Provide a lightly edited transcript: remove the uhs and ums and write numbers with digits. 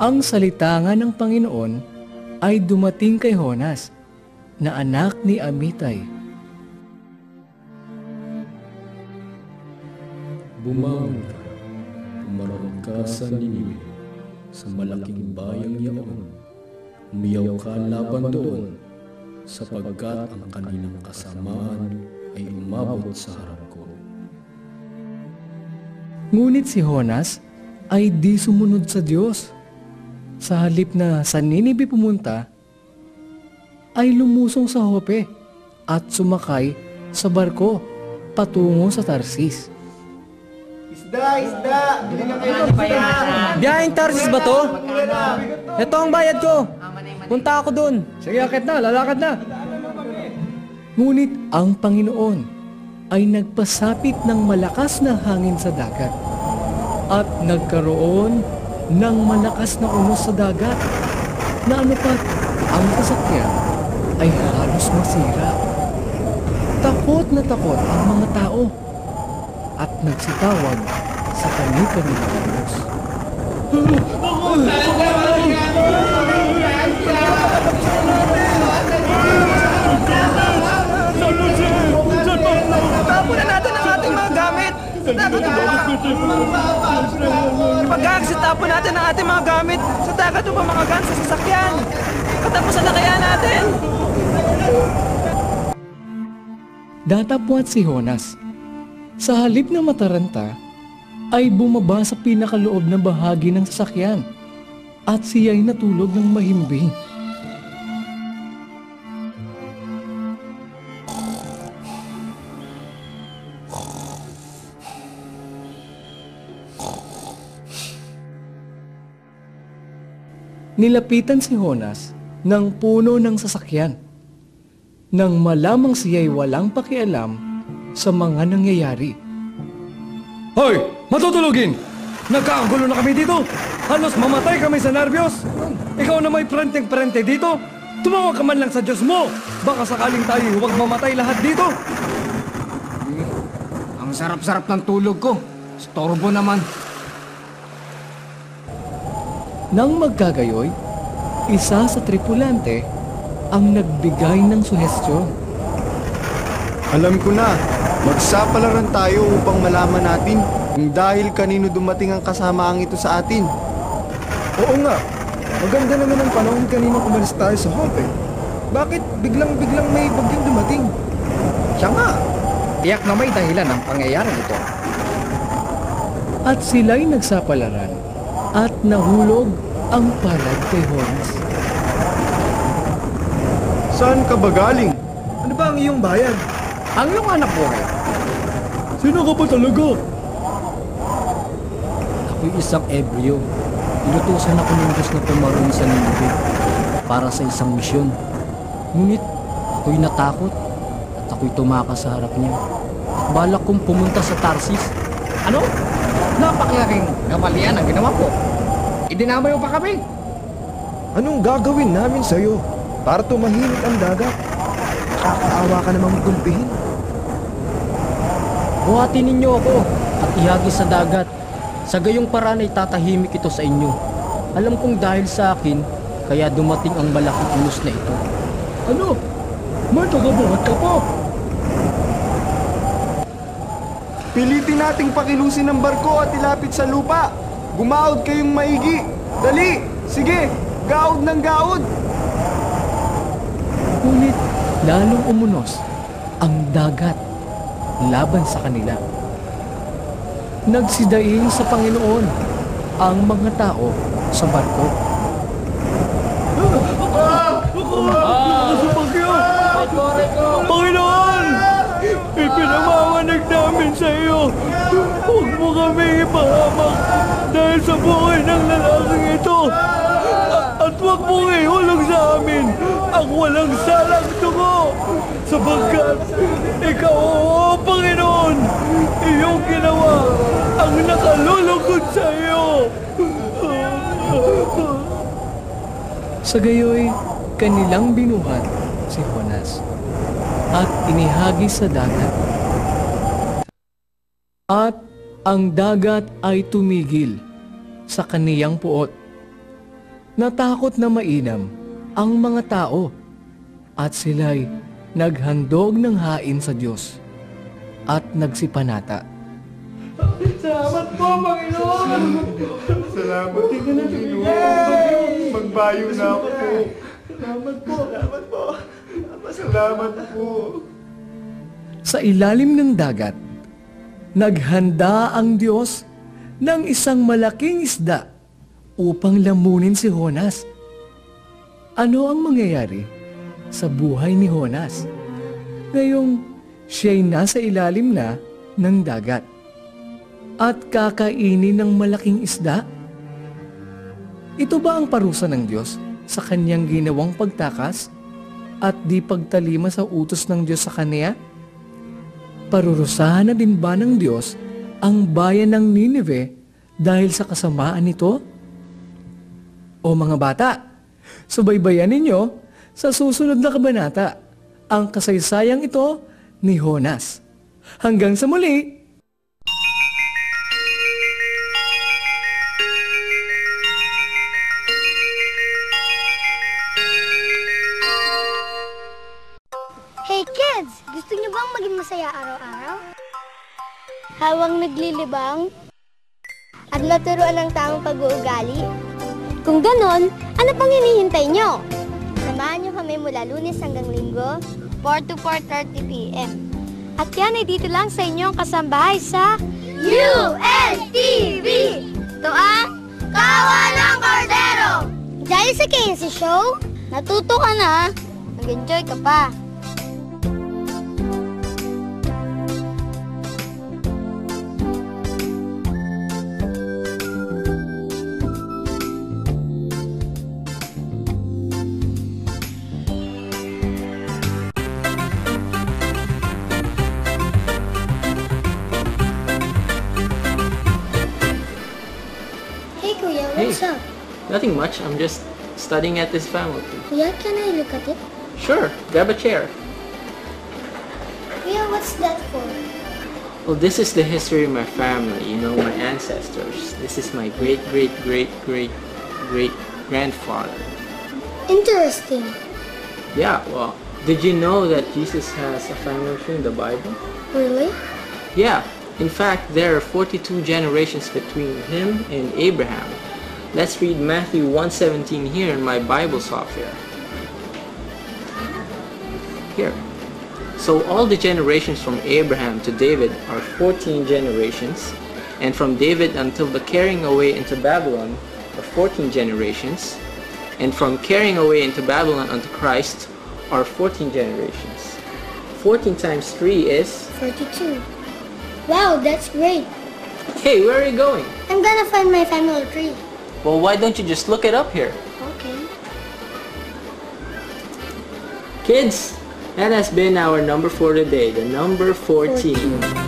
Ang salita nga ng Panginoon ay dumating kay Jonas, na anak ni Amitay. Bumangon ka, umarong ka sa Ninive, sa malaking bayang yaon. Umiyaw ka laban doon, sapagkat ang kanilang kasamaan ay umabot sa harap ko. Ngunit si Jonas ay di sumunod sa Diyos. Sa halip na sa Ninive pumunta, ay lumusong sa Jope at sumakay sa barko patungo sa Tarsis. Isda! Binigyan kayo ng isda! Biyaheng Tarsis ba to? Ito ang bayad ko. Punta ako dun. Sige, akit na, lalakad na. Ngunit ang Panginoon ay nagpasapit ng malakas na hangin sa dagat at nagkaroon ng malakas na unos sa dagat na anupat ang sasakyan ay halos masira. Takot na takot ang mga tao at nagsitawag sa kani-kanilang Diyos. Tapon na natin ang ating mga gamit. Pag-aaksitapon natin ang ating mga gamit sa dagat upang makagaan sa sasakyan. Katapusan na kaya natin. Datapwat si Jonas. Sa halip na mataranta, ay bumaba sa pinakaloob na bahagi ng sasakyan at siya'y natulog ng mahimbing. Nilapitan si Jonas ng puno ng sasakyan nang malamang siya'y walang pakialam sa mga nangyayari. Hoy! Matutulugin! Nagkakagulo na kami dito! Halos mamatay kami sa nervyos! Ikaw na may prenteng-prente dito! Tumawag ka man lang sa Diyos mo! Baka sakaling tayo huwag mamatay lahat dito! Ang sarap-sarap ng tulog ko. Storbo naman. Nang magkagayoy, isa sa tripulante ang nagbigay ng suhestyon. Alam ko na, magsapalaran tayo upang malaman natin kung dahil kanino dumating ang kasamaang ito sa atin. Oo nga, maganda naman ang panahon kanina umalis tayo sa Jope. Bakit biglang-biglang may bagyong dumating? Siya nga. Tiyak na may dahilan ang pangyayaring ito. At sila'y nagsapalaran at nahulog ang palad kay Jonas. Saan ka ba galing? Ano ba ang iyong bayan? Ang iyong anak buhay. Sino ka ba talaga? Ako'y isang Ebreo. Inutusan ako ng Diyos na tumaroon sa Ninive para sa isang misyon. Ngunit ako'y natakot at ako'y tumakas sa harap niya. At balak kong pumunta sa Tarsis. Ano? Napakalaking kamalian ang ginawa ko. Idinamay mo pa kami. Anong gagawin namin sa'yo para tumahimik ang dagat? Nakakaawa ka namang gulpihin. Buhatin ninyo ako at ihagis sa dagat. Sa gayong paraan ay tatahimik ito sa inyo. Alam kong dahil sa akin, kaya dumating ang malaking unos na ito. Ano? May tagabuhat ka pa! Pilitin nating pakilusin ang barko at ilapit sa lupa. Gumaod kayong maigi. Dali! Sige! Gaod ng gaod! Ngunit lalong umunos ang dagat laban sa kanila. Nagsidaing sa Panginoon ang mga tao sa barko. Panginoon! Ipinamamanag namin sa iyo. Huwag mo kami ipahamak dahil sa buhay ng lalaking ito. At huwag mong ihulog sa amin ang walang salang dugo. Sapagkat ikaw, o Panginoon, iyong ginawa ang nakalulugod sa iyo. Sa gayoy, kanilang binuhat si Jonas at inihagis sa dagat. At ang dagat ay tumigil sa kaniyang puot Natakot na mainam ang mga tao at sila'y naghandog ng hain sa Diyos at nagsipanata. Salamat po, Panginoon! Salamat po, Panginoon. Magbayo na ako po. Salamat po! Salamat po! Salamat po. Sa ilalim ng dagat, naghanda ang Diyos ng isang malaking isda upang lamunin si Jonas. Ano ang mangyayari sa buhay ni Jonas ngayong siya'y nasa ilalim na ng dagat at kakainin ng malaking isda? Ito ba ang parusa ng Diyos sa kanyang ginawang pagtakas at di pagtalima sa utos ng Diyos sa kanya? Parurusahan na din ba ng Diyos ang bayan ng Nineveh dahil sa kasamaan nito? O mga bata, subaybayan ninyo sa susunod na kabanata ang kasaysayang ito ni Jonas. Hanggang sa muli! Hey kids! Gusto niyo bang maging masaya araw-araw? Habang naglilibang? At naturuan ng tamang pag-uugali? Kung ganon, ano pang hinihintay nyo? Samahan nyo kami mula Lunes hanggang Linggo, 4 to 4:30 p.m. At yan ay dito lang sa inyong kasambahay sa UNTV! Ito ang Kawan ng Cordero! Dahil sa KNC Show, natuto ka na, nag-enjoy ka pa. What's up? Nothing much. I'm just studying at this family tree. Kuya, can I look at it? Sure, grab a chair. Kuya, what's that for? Well, this is the history of my family, you know, my ancestors. This is my great-great-great-great-grandfather. Interesting. Yeah, well, did you know that Jesus has a family tree in the Bible? Really? Yeah. In fact, there are 42 generations between him and Abraham. Let's read Matthew 1:17 here in my Bible software. Here. So all the generations from Abraham to David are 14 generations, and from David until the carrying away into Babylon are 14 generations, and from carrying away into Babylon unto Christ are 14 generations. 14 times 3 is 42. Wow, that's great. Hey, where are you going? I'm gonna find my family tree. Well, why don't you just look it up here? Okay. Kids, that has been our number for today, the number 14.